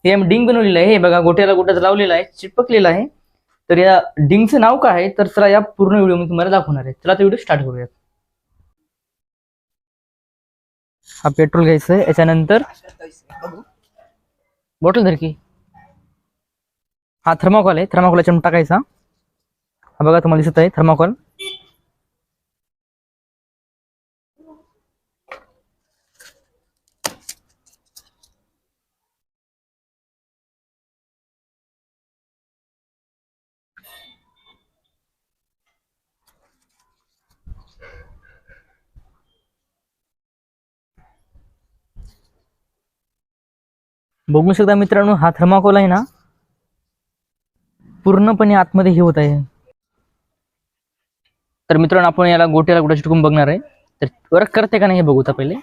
हे डिंग बनवलेलं आहे, हे बघा गोट्याला गोट्याचं लावलेलं आहे, चिटपकलेलं आहे. तर या डिंगचं नाव काय आहे तर चला या पूर्ण व्हिडिओ मी तुम्हाला दाखवणार आहे. चला तर व्हिडिओ स्टार्ट करूयात. हा पेट्रोल घ्यायचं आहे, याच्यानंतर बॉटल धर की. हा थर्माकोल आहे, थर्माकोल याच्यामध्ये टाकायचा. हा बघा तुम्हाला दिसत आहे थर्माकोल. बघू शकता मित्रांनो, हा थर्माकोल आहे ना पूर्णपणे आतमध्ये हे होत आहे. तर मित्रांनो आपण याला गोट्याला गोट्या चिटकून बघणार आहे. तर वर्क करते का नाही हे बघू आता पहिले.